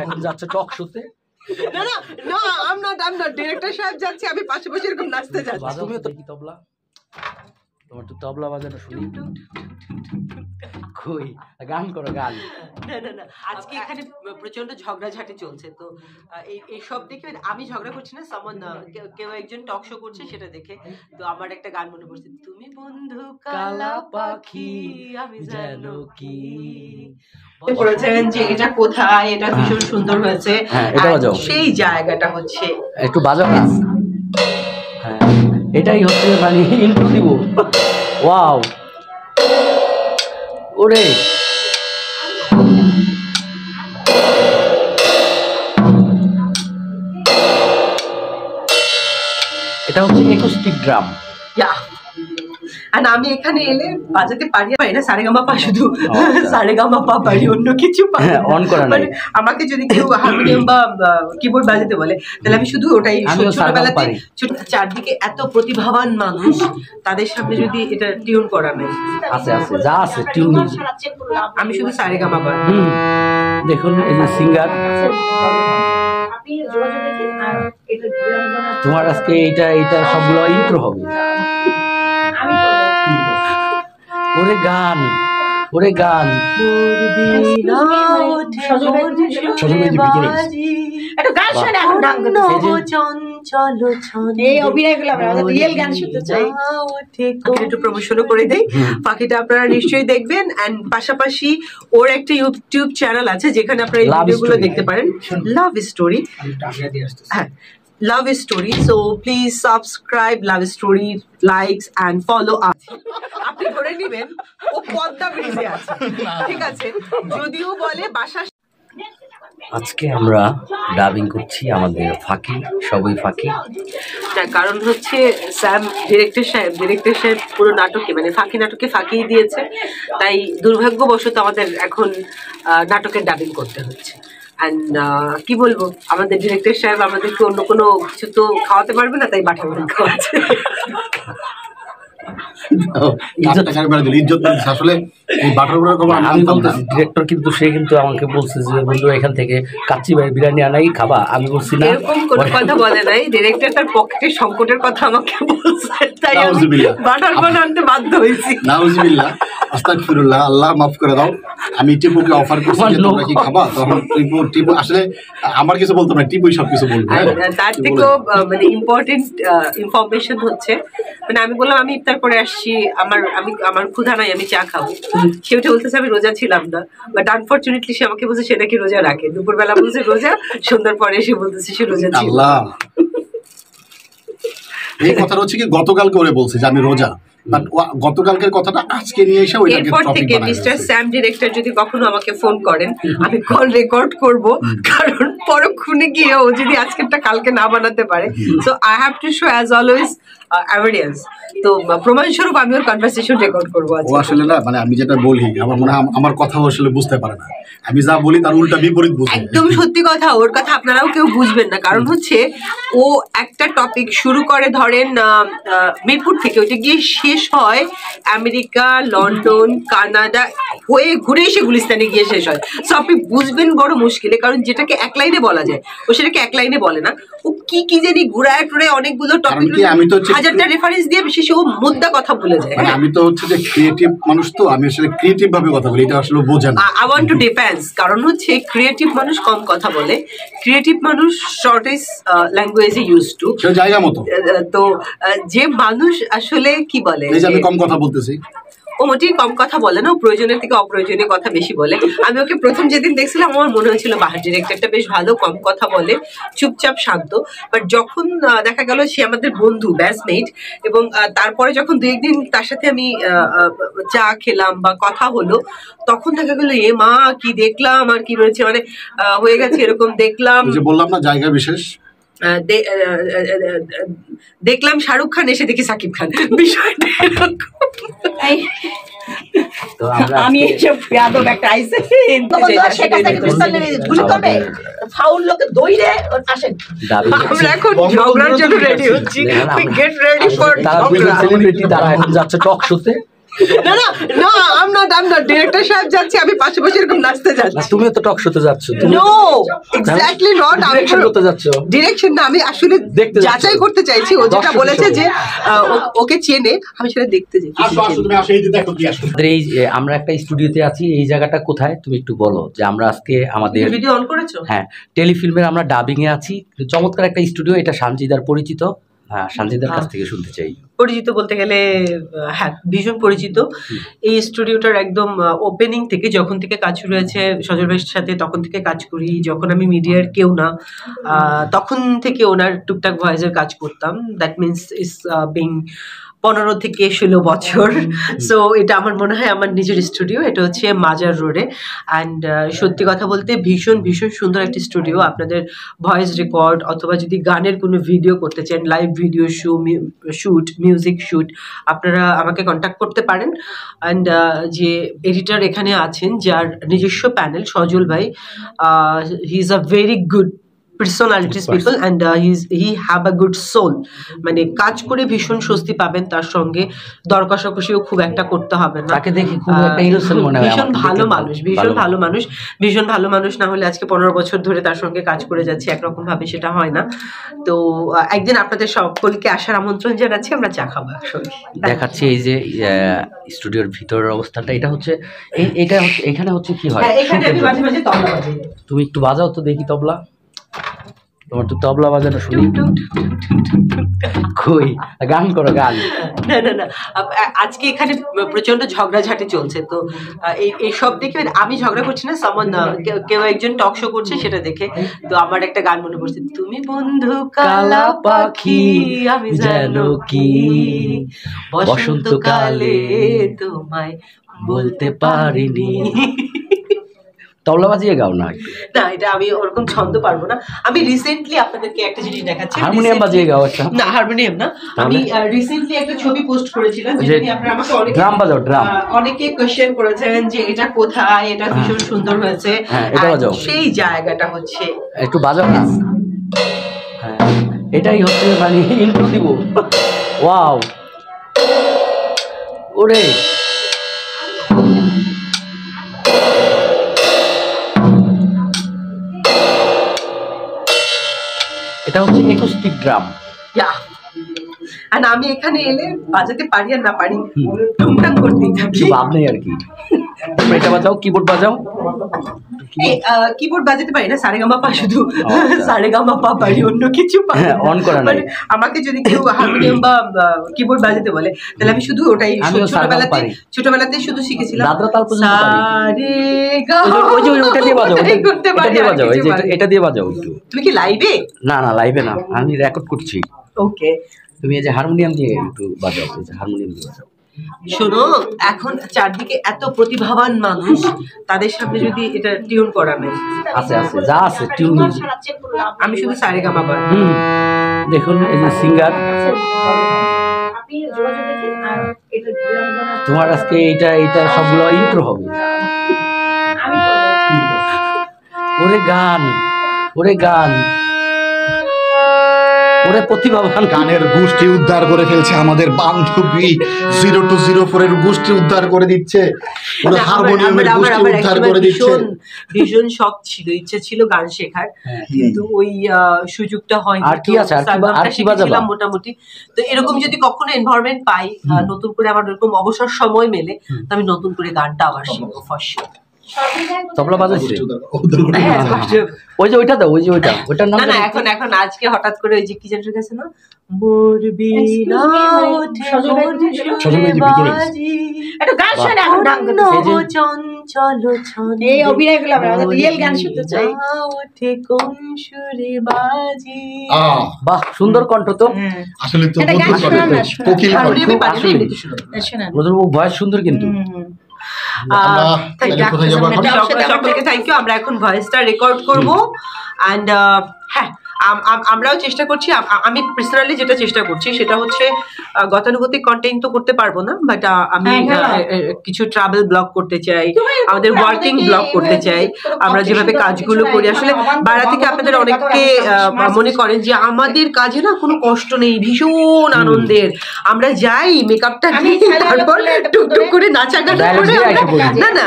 এখন যাচ্ছে টক শোতে। না না না, I'm not ডিরেক্টর সাহেব যাচ্ছে, আমি পাশাপাশি এরকম নাচতে যাচ্ছি। তুমিও তো কি তবলা, তোমার তো তবলা বাজানো শুনি। কই গান করো গান। না না না, আজকে এখানে প্রচন্ড ঝগড়াঝাটি চলছে, তো এই সব দেখে আমি ঝগড়া করছি না, সামন কেউ একজন টক শো করছে সেটা দেখে তো আমার একটা গান মনে পড়ছে, তুমি বন্ধু কালা পাখি আমি জানো কি। বলেছেন যে এটা কোথায়, এটা ভীষণ সুন্দর হয়েছে, সেই জায়গাটা হচ্ছে একটু বাজাও না। হ্যাঁ এটাই হচ্ছে মানে ইন্ট্রো দিব। ওয়াও ওরে এটা হচ্ছে অ্যাকুস্টিক ড্রাম। আর আমি এখানে এলে বাজাতে পারি না সারেগামাপা, শুধু সারেগামাপা পারি, অন্য কিছু অন করা নাই। আমাকে যদি কেউ হারমোনিয়াম বা কিবোর্ড বাজাতে বলে তাহলে আমি শুধু ওটাই। ছোটবেলাতে চারদিকে এত প্রতিভাবান মানুষ, তাদের সামনে যদি এটা টিউন করা নেই, আছে আছে যা আছে টিউন, আমি শুধু সারেগামাপা। দেখুন এই যে সিঙ্গার, তোমার আজকে এইটা সবগুলো ইন্ট্রো হবে। ওরে গান ওরে গান, একটু প্রমোশনও করে দেই, পাখিটা আপনারা নিশ্চয়ই দেখবেন। এন্ড পাশাপাশি ওর একটা ইউটিউব চ্যানেল আছে যেখানে আপনারা এই ভিডিওগুলো দেখতে পারেন, লাভ স্টোরি। হ্যাঁ Love Story, so please subscribe Love Story, likes and follow us. আপনি ধরে নেবেন ও পদ্মা ব্রিজে আছে, ঠিক আছে, যদিও বলে বাসা। আজকে আমরা ডাবিং করছি, আমাদের ফাঁকি সবই ফাঁকি। কারণ হচ্ছে স্যাম ডিরেক্টর সাহেব পুরো নাটকে মানে ফাঁকি নাটকে ফাঁকি দিয়েছে, তাই দুর্ভাগ্যবশত আমাদের এখন নাটকের ডাবিং করতে হচ্ছে। কি বলবো, আমাদের ডিরেক্টর সাহেব আমাদেরকে অন্য কোনো কিছু তো খাওয়াতে পারবে না, তাই বাটার ভাত খাওয়াচ্ছে। আমি বলতেছি ডিরেক্টর কিন্তু সে কিন্তু আমাকে বলছে যে বন্ধু এখান থেকে কাচ্চি বিরিয়ানি আনাই খাবা, আমি বলছি না, এরকম কোনো কথা বলে নাই। ডিরেক্টর তার পকেটের সংকটের কথা আমাকে বলছে, তাই আমি বাটার পান আনতে বাধ্য হয়েছি। নাউজুবিল্লাহ, আস্তাগফিরুল্লাহ, আল্লাহ মাফ করে দাও। আমি টিপুকে অফার করছি যে তোমরা কি খাবা, তখন টিপু আসলে আমার কিছু বলতো না, টিপুই সবকিছু বলবে। তার থেকেও মানে ইম্পর্টেন্ট ইনফরমেশন হচ্ছে, মানে আমি বললাম আমি ইফতার করে আসছি, আমার ক্ষুধা নাই, আমি চা খাবো। সে উঠে বলতেছে আমি রোজা ছিলাম না, বাট আনফর্চুনেটলি সে আমাকে বলছে সে নাকি রোজা রাখে। দুপুরবেলা বলছে রোজা, সন্ধ্যার পরে এসে বলতেছে সে রোজা ছিল। এই কথাটা হচ্ছে কি গতকালকে ওরে বলছে যে আমি রোজা, বাট গতকালকের কথাটা আজকে নিয়ে এসে ওইটাকে এরপর থেকে মিস্টার স্যাম ডিরেক্টর যদি কখনো আমাকে ফোন করেন, আমি কল রেকর্ড করব, কারণ পরক্ষণে গিয়ে ও যদি আজকেরটা কালকে না বানাতে পারে, so I have to so as always evidence. তো প্রমাণস্বরূপ আমি ওর কনভারসেশন রেকর্ড করবো। ও আসলে না মানে আমি যেটা বলি আমার মনে হয় আমার কথা আসলে বুঝতে পারে না, আমি যা বলি তার উল্টা বিপরীত বুঝে। একদম সত্যি কথা, ওর কথা আপনারাও কেউ বুঝবেন না, কারণ হচ্ছে ও একটা টপিক শুরু করে ধরেন মিরপুর থেকে, ওইটা গিয়ে শেষ হয় আমেরিকা, লন্ডন, কানাডা হয়ে ঘুরে এসে গুলিস্তানে গিয়ে শেষ হয়। সো আপনি বুঝবেন বড় মুশকিলে, কারণ যেটাকে এক লাইনে বলা যায় ও সেটাকে এক লাইনে বলে না, ও কি জানি ঘুরায় টুরে অনেকগুলো টপিক হাজারটা রেফারেন্স দিয়ে বিশেষ ও মুদ্রা কথা বলে যায়। আমি তো হচ্ছে যে ক্রিয়েটিভ মানুষ, তো আমি আসলে ক্রিয়েটিভ ভাবে কথা বলি, এটা আসলে বোঝেন। আই ওয়ান্ট টু ডিফেন্স, কারণ হচ্ছে ক্রিয়েটিভ মানুষ কম কথা বলে, ক্রিয়েটিভ মানুষ শর্টেজ ল্যাঙ্গুয়েজে ইউজ টু, জায়গা মতো। তো যে মানুষ আসলে কি বলে, আমি কম কথা বলতেছি, ও মোটেই কম কথা বলে না, প্রয়োজনের থেকে অপ্রয়োজনীয় কথা বেশি বলে। আমি ওকে প্রথম যেদিন দেখছিলাম আমার মনে হয়েছিল বাহার ডিরেক্টরটা বেশ ভালো, কম কথা বলে, চুপচাপ শান্ত। বাট যখন দেখা গেল সে আমাদের বন্ধু ব্যাচমেট, এবং তারপরে যখন দু একদিন তার সাথে আমি চা খেলাম বা কথা হলো, তখন দেখা গেলো এ মা কি দেখলাম আর কি রয়েছে, মানে হয়ে গেছে এরকম। দেখলাম বললাম না জায়গা বিশেষ, দেখলাম শাহরুখ খান, এসে দেখি সাকিব খান, বিষয়টা এরকম। আমি এইসব যাদব একটা আইসে ফাউল লোকে দইরে আসেন, আমরা এখন ঝগড়ার জন্য রেডি হচ্ছি। উই গেট রেডি ফর তারা এখন যাচ্ছে টক শোতে। না না না, I'm not ডিরেক্টর সাহেব যাচ্ছে, আমি পাশে বসে এরকম নাচতে যাচ্ছি। তুমিও তো টক শোতে যাচ্ছ, তুমি নো এক্স্যাক্টলি নট, আমি ডিরেকশন করতে যাচ্ছ। ডিরেকশন না, আমি আসলে দেখতে যাচ্ছ। যাচাই করতে চাইছি, ও যেটা বলেছে যে ওকে চেনে, আমি সেটা দেখতে চাইছি। তুমি আসো, এই যে দেখো কি আসো। আমাদের এই যে আমরা একটা স্টুডিওতে আছি, এই জায়গাটা কোথায় তুমি একটু বলো, যে আমরা আজকে আমাদের ভিডিও অন করেছো? হ্যাঁ টেলিফিল্মের আমরা ডাবিং এ আছি, চমৎকার একটা স্টুডিও, এটা সানজিদার পরিচিত। হ্যাঁ, সানজিদার কাছ থেকে শুনতে চাই। পরিচিত বলতে গেলে হ্যাঁ ভীষণ পরিচিত। এই স্টুডিওটার একদম ওপেনিং থেকে, যখন থেকে কাজ শুরু হয়েছে সজল ভাইয়ের সাথে, তখন থেকে কাজ করি। যখন আমি মিডিয়ার কেউ না, তখন থেকে ওনার টুকটাক ভয়েসের কাজ করতাম। দ্যাট মিনস ইস বিং 15 থেকে 16 বছর। সো এটা আমার মনে হয় আমার নিজের স্টুডিও, এটা হচ্ছে মাজার রোডে। অ্যান্ড সত্যি কথা বলতে ভীষণ ভীষণ সুন্দর একটি স্টুডিও। আপনাদের ভয়েস রেকর্ড অথবা যদি গানের কোনো ভিডিও করতে চান, live video shoot, music shoot, আপনারা আমাকে কন্ট্যাক্ট করতে পারেন। অ্যান্ড যে এডিটর এখানে আছেন, যার নিজস্ব প্যানেল, সজল ভাই, he is a very good personalities people and he have a good soul, মানে কাজ করে ভীষণ স্বস্তি পাবেন, তার সঙ্গে দর কষাকষিও খুব একটা করতে হবে না। তাকে দেখি খুব একটা ইনোসেন্ট মনে হয়, ভীষণ ভালো মানুষ, ভীষণ ভালো মানুষ, ভীষণ ভালো মানুষ। না হলে আজকে 15 বছর ধরে তার সঙ্গে কাজ করে যাচ্ছি, একরকম ভাবে সেটা হয় না। তো একদিন আপনাদের সকলকে আসার আমন্ত্রণ জানাচ্ছি, আমরা চা খাবো একসঙ্গে। দেখাচ্ছি এই যে স্টুডিওর ভিতরের অবস্থাটা, এটা হচ্ছে এটা হচ্ছে এখানে হচ্ছে কি হয়, এখানে আমি মাঝে মাঝে তবলা বাজাই। তুমি একটু বাজাও তো দেখি তবলা, তোমার তো তবলা বাজানো শুনি। কই গান করো, গান। না না না, আজকে এখানে প্রচন্ড ঝগড়াঝাটি চলছে, তো এই সব দেখে আমি ঝগড়া করছি না, সামন কেউ একজন টক শো করছে সেটা দেখে। তো আমার একটা গান মনে পড়ছে, তুমি বন্ধু কালা পাখি আমি জানো কি, বসন্তকালে তোমায় বলতে পারিনি। তবলা বাজিয়ে গাও না একটু। না, এটা আমি ওরকম ছন্দ পারবো না। আমি রিসেন্টলি আপনাদেরকে একটা জিনিস দেখাচ্ছি, হারমোনিয়াম বাজিয়ে গাও একটা। না, হারমোনিয়াম না, আমি রিসেন্টলি একটা ছবি পোস্ট করেছিলাম, যে যেটা নিয়ে আপনারা আমাকে ড্রাম বাজাও, ড্রাম। অনেকে কোশ্চেন করেছেন যে এটা কোথায়, এটা ভীষণ সুন্দর হয়েছে। হ্যাঁ, এটা বাজাও। সেই জায়গাটা হচ্ছে, একটু বাজাও না। হ্যাঁ, এটাই হচ্ছে মানে ইন্ট্রো দিব। ওয়াও, ওরে এটা হচ্ছে অ্যাকোস্টিক ড্রাম। আর আমি এখানে এলে বাজাতে পারি আর না পারি, টুংটাং করতেই থাকি। ভাব নেই আর কি। এটা বাজাও, কিবোর্ড বাজাও। কিবোর্ড বাজাতে পারি না, সারেগামাপা শুধু সারেগামাপা পারি, অন্য কিছু পারি না। অন করা নাই। আমাকে যদি কেউ হারমোনিয়াম বা কিবোর্ড বাজাতে বলে, তাহলে আমি শুধু ওটাই ছোটবেলাতে শুধু শিখেছিলাম। ওটা দিয়ে বাজাও, এটা দিয়ে বাজাও একটু। তুমি কি লাইভে? না না, লাইভে না, আমি রেকর্ড করছি। ওকে, তুমি এই যে হারমোনিয়াম দিয়ে একটু বাজাও, এই যে হারমোনিয়াম দিয়ে বাজাও। শোনো, এখন চারদিকে এত প্রতিভাবান মানুষ, তাদের সামনে যদি এটা টিউন করা নেই, আছে আছে যা আছে টিউন। আমি শুধু সারেগামাপা। দেখুন এই যে সিঙ্গার, তোমার আজকে এইটা সবগুলো ইন্ট্রো হবে। ওরে গান, ওরে গান, ওরে প্রতিভাবান। গানের গোষ্ঠী উদ্ধার করে ফেলছে আমাদের বান্ধবী 0204 এর গোষ্ঠী উদ্ধার করে দিচ্ছে, ওরা হারমোনিয়ামের গোষ্ঠী উদ্ধার করে দিচ্ছে। ভীষণ শখ ছিল, ইচ্ছা ছিল গান শেখার, কিন্তু ওই সুযোগটা হয়নি। আর কি আছে, আর কি বাজালাম মোটামুটি। তো এরকম যদি কখনো এনভায়রনমেন্ট পাই, নতুন করে আমার এরকম অবসর সময় মেলে, তো আমি নতুন করে গানটা আবার শিখবো ফর শিওর। তবলা বাজাচ্ছে ওই যে ওইটা দাও, ওই যে ওইটার নাম না, এখন আজকে হঠাৎ করে ওই যে কি যেন রেখেছে না, মোর বিনা একটু গান শোনে, এখন গান করতে চঞ্চল ছনে এই অভিনয়গুলো আমরা রিয়েল গান শুনতে চাই। ওঠে কোন সুরে বাজি। বাহ, সুন্দর কণ্ঠ তো আসলে তো এটা গান শোনা না, কোকিল নতুন ভয়েস সুন্দর কিন্তু। সকলকে থ্যাংক ইউ। আমরা এখন ভয়েসটা রেকর্ড করবো। অ্যান্ড হ্যাঁ, আমরাও চেষ্টা করছি, আমি পার্সোনালি যেটা চেষ্টা করছি সেটা হচ্ছে গতানুগতিক কন্টেন্ট তো করতে পারবো না, বাট আমি কিছু ট্রাভেল ব্লগ করতে চাই, আমাদের ওয়ার্কিং ব্লগ করতে চাই, আমরা যেভাবে কাজগুলো করি। আসলে বাইরে থেকে আপনাদের অনেকে মনে করেন যে আমাদের কাজে না কোনো কষ্ট নেই, ভীষণ আনন্দের, আমরা যাই মেকআপটা দিই তারপর টুকটুক করে নাচা গানা করে, না না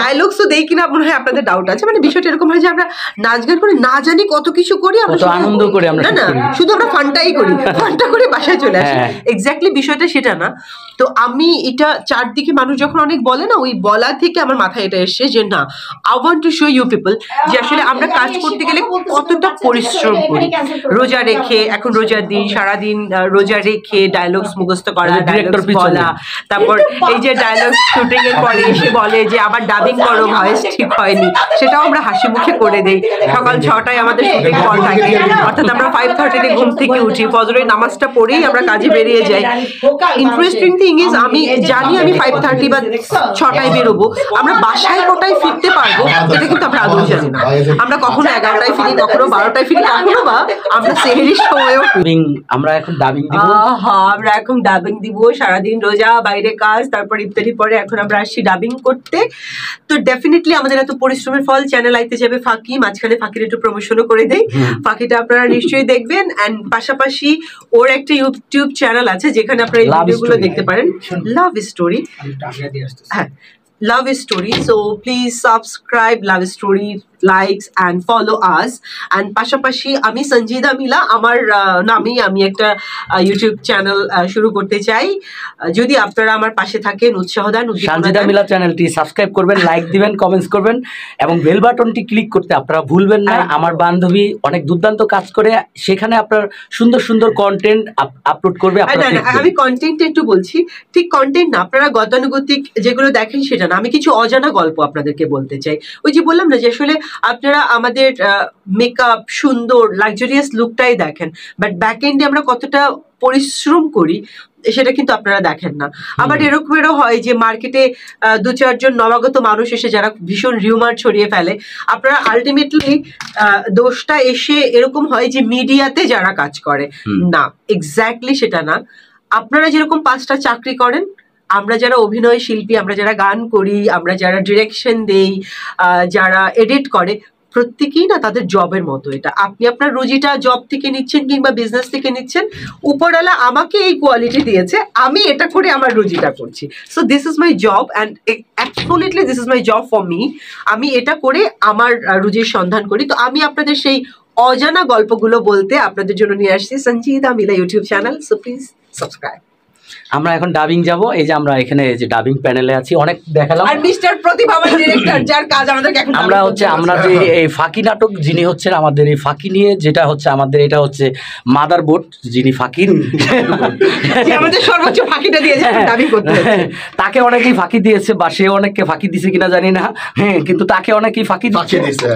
ডায়লগস তো দেই কিনা মনে হয় আপনাদের ডাউট আছে। মানে বিষয়টা এরকম হয় যে আমরা নাচ গান করে না জানি কত কিছু করি, আমরা আনন্দ করি, আমরা না না শুধু আমরা ফানটাই করি, ফানটা করে বাসায় চলে আসি। এক্স্যাক্টলি বিষয়টা সেটা না। তো আমি এটা চারদিকে মানুষ যখন অনেক বলে না, ওই বলা থেকে আমার মাথায় এটা এসছে যে না, I want to show you people যে আসলে আমরা কাজ করতে গেলে কতটা পরিশ্রম করি, রোজা রেখে, এখন রোজার দিন, সারাদিন রোজা রেখে ডায়লগস মুখস্থ করা, ডায়লগস বলা, তারপর এই যে ডায়লগ শুটিং এর পরে এসে বলে যে আবার ডাবিং করো, ভয়েস ঠিক হয়নি, সেটাও আমরা হাসি মুখে করে দেই। সকাল 6টায় আমাদের শুটিং কল থাকে, অর্থাৎ আমরা 5:30 ঘুম থেকে উঠি, ফজরের নামাজটা পড়েই আমরা কাজে বেরিয়ে যাই। ইন্টারেস্টিং থিং ইজ, আমি জানি আমি 5:30 বা 6টায় বেরোবো, আমরা বাসায় কটায় ফিরতে পারবো এটা কিন্তু আমরা আদৌ জানি না। আমরা কখনো 11টায় ফিরি, কখনো 12টায় ফিরি, কখনো বা আমরা সেহরির সময়ও আমরা এখন ডাবিং দিব। আমরা এখন ডাবিং দিব, সারাদিন রোজা, বাইরে কাজ, তারপর ইফতারি পরে এখন আমরা আসছি ডাবিং করতে। তো ডেফিনেটলি আমাদের এত পরিশ্রমের ফল চ্যানেল আইতে যাবে ফাঁকি, মাঝখানে ফাঁকির একটু প্রমোশনও করে দেই, ফাঁকিটা আপনারা নিশ্চয়ই দেখবেন। এন্ড পাশাপাশি ওর একটা ইউটিউব চ্যানেল আছে যেখানে আপনারা এই ভিডিওগুলো দেখতে পারেন, লাভ স্টোরি। হ্যাঁ, Love Story. So please subscribe Love Story, likes and follow us. And পাশাপাশি আমি সঞ্জিদা মিলা, আমার নামেই আমি একটা ইউটিউব চ্যানেল শুরু করতে চাই। যদি আপনারা আমার পাশে থাকেন, উৎসাহ দেন, সঞ্জিদা মিলা চ্যানেলটি সাবস্ক্রাইব করবেন, লাইক দিবেন, কমেন্টস করবেন এবং বেল বাটনটি ক্লিক করতে আপনারা ভুলবেন না। আমার বান্ধবী অনেক দুর্দান্ত কাজ করে, সেখানে আপনার সুন্দর সুন্দর কন্টেন্ট আপলোড করবে। আমি কন্টেন্ট একটু বলছি, ঠিক কন্টেন্ট না, আপনারা গতানুগতিক যেগুলো দেখেন সেটা না, আমি কিছু অজানা গল্প আপনাদেরকে বলতে চাই। ওই যে বললাম না যে আসলে আপনারা আমাদের মেকআপ, সুন্দর লাক্সারিয়াস লুকটাই দেখেন, বাট ব্যাক এন্ডে আমরা কতটা পরিশ্রম করি সেটা কিন্তু আপনারা দেখেন না। আবার এরকমেরও হয় যে মার্কেটে 2-4 জন নবাগত মানুষ এসে যারা ভীষণ রিউমার ছড়িয়ে ফেলে, আপনারা আলটিমেটলি দোষটা এসে এরকম হয় যে মিডিয়াতে যারা কাজ করে, না, এক্স্যাক্টলি সেটা না। আপনারা যেরকম 5টা চাকরি করেন, আমরা যারা অভিনয় শিল্পী, আমরা যারা গান করি, আমরা যারা ডিরেকশন দেই, যারা এডিট করে, প্রত্যেকেই না তাদের জবের মতো। এটা আপনি আপনার রুজিটা জব থেকে নিচ্ছেন কিংবা বিজনেস থেকে নিচ্ছেন, উপরওয়ালা আমাকে এই কোয়ালিটি দিয়েছে, আমি এটা করে আমার রুজিটা করছি। So this is my job and absolutely this is my job for me. আমি এটা করে আমার রুজির সন্ধান করি। তো আমি আপনাদের সেই অজানা গল্পগুলো বলতে আপনাদের জন্য নিয়ে আসছি Sanjida Mila YouTube channel. So please subscribe. আমরা এখন ডাবিং যাব। এই যে আমরা এখানে যে ডাবিং প্যানেলে আছি, অনেক দেখালাম। আর মিস্টার প্রতিভা আমার ডিরেক্টর, যার কাজ আমাদেরকে এখন আমরা যে এই ফাঁকি নাটক যিনি হচ্ছেন, আমাদের এই ফাঁকি নিয়ে যেটা হচ্ছে আমাদের, এটা হচ্ছে মাদারবোর্ড, যিনি ফাঁকির যে আমাদের সর্বোচ্চ ফাঁকিটা দিয়েছে ডাবিং করতে, তাকে অনেকেই ফাঁকি দিয়েছে বা সে অনেককে ফাঁকি দিয়েছে কিনা জানি না, হ্যাঁ, কিন্তু তাকে অনেকেই ফাঁকি দিয়েছে।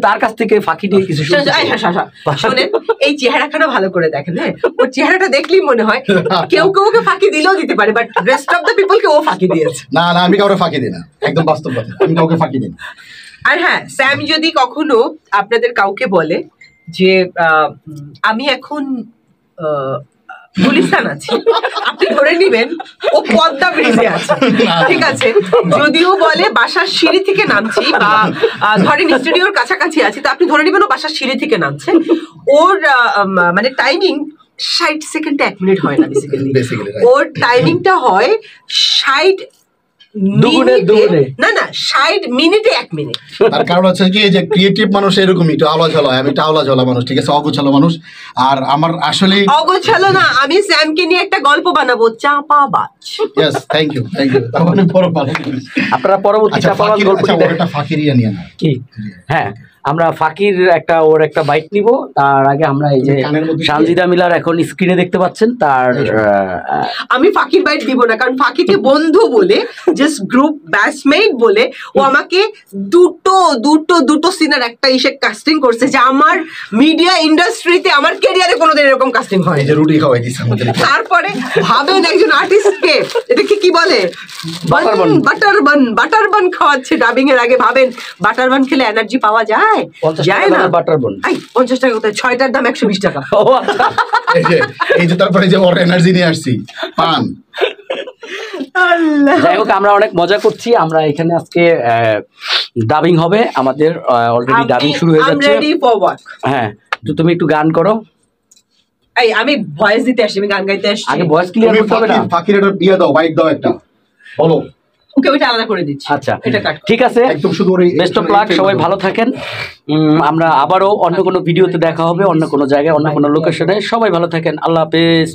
তার কাছ থেকে ফাঁকি নিয়ে কিছু শুনেন। এই চেহারাখানা ভালো করে দেখেন, হ্যাঁ, ওর চেহারাটা দেখলেই মনে হয় কেউ কেউকে ফাঁকি দিলেও দিতে পারে, বাট রেস্ট অফ দ্য পিপলকে ও ফাঁকি দিয়েছে। না না, আমি কাউকে ফাঁকি দিই না, একদম বাস্তব কথা, আমি কাউকে ফাঁকি দিই না। আর হ্যাঁ, স্যাম যদি কখনো আপনাদের কাউকে বলে যে আমি এখন গুলিস্তান আছি, আপনি ধরে নিবেন ও পদ্মা ব্রিজে আছে, ঠিক আছে। যদিও বলে বাসার সিঁড়ি থেকে নামছি বা ধরেন স্টুডিওর কাছাকাছি আছি, তো আপনি ধরে নিবেন ও বাসার সিঁড়ি থেকে নামছে। ওর মানে টাইমিং 60 সেকেন্ডে 1 মিনিট হয় না, বেসিক্যালি ওর টাইমিংটা হয় 60 না 60 মিনিটে 1 মিনিট। তার কারণ হচ্ছে কি, যে ক্রিয়েটিভ মানুষ এরকমই একটু আওলা ঝালা, আমি একটা আওলা ঝালা মানুষ, ঠিক আছে, অগোছালো মানুষ। আর আমার আসলে অগোছালো না, আমি স্যামকে নিয়ে একটা গল্প বানাবো, চাপাবাজ। Yes, thank you, thank you. তাহলে আপনারা পরবর্তী চাপাবাজ গল্পটি একটা ফাঁকিরিয়া নিয়ে না কি? হ্যাঁ, আমরা ফাঁকির ওর একটা বাইট নিব। তার আগে আমরা এই যে সঞ্জিদা মিলার এখন স্ক্রিনে দেখতে পাচ্ছেন, তার আমি ফাঁকির বাইট দিব না, কারণ ফাঁকিকে বন্ধু বলে, জাস্ট গ্রুপ ব্যাচমেট বলে ও আমাকে দুটো সিনের একটা ইসে কাস্টিং করছে, যে আমার মিডিয়া ইন্ডাস্ট্রিতে আমার ক্যারিয়ারে কোনোদিন এরকম কাস্টিং হয়। যে রুটি খাওয়াই দিছে আমাদের। তারপরে ভাবেন একজন আর্টিস্টকে এটাকে কি বলে, বাটার বান খাওয়াচ্ছে ডাবিং এর আগে। ভাবেন বাটার বান খেলে এনার্জি পাওয়া যায়? যায়? 50 টাকা যায় না। দামের বাটার বন। 50 টাকা কোথায়? 6টার দাম 120 টাকা। ও আচ্ছা। এই যে তারপরে যে ওর এনার্জি নিয়ে আসছি পান। আল্লাহ। যাই হোক আমরা অনেক মজা করছি। আমরা এখানে আজকে ডাবিং হবে, আমাদের অলরেডি ডাবিং শুরু হয়ে যাচ্ছে। Ready for what? হ্যাঁ, তো তুমি একটু গান করো। আমি ভয়েস দিতে আসছি, আমি গান গাইতে আসছি। আগে ভয়েস ক্লিয়ার তুমি করতে হবে না? ফাকির একটা বিয়ে দাও, বাইক দাও একটা, বলো। ওকে, ওইটা আলাদা করে দিচ্ছি। আচ্ছা এটা কাট। ঠিক আছে, একদম শুধু বেস্ট অফ লাক, সবাই ভালো থাকেন। আমরা আবারও অন্য কোনো ভিডিওতে দেখা হবে, অন্য কোনো জায়গায়, অন্য কোনো লোকেশনে। সবাই ভালো থাকেন, আল্লাহ হাফেজ।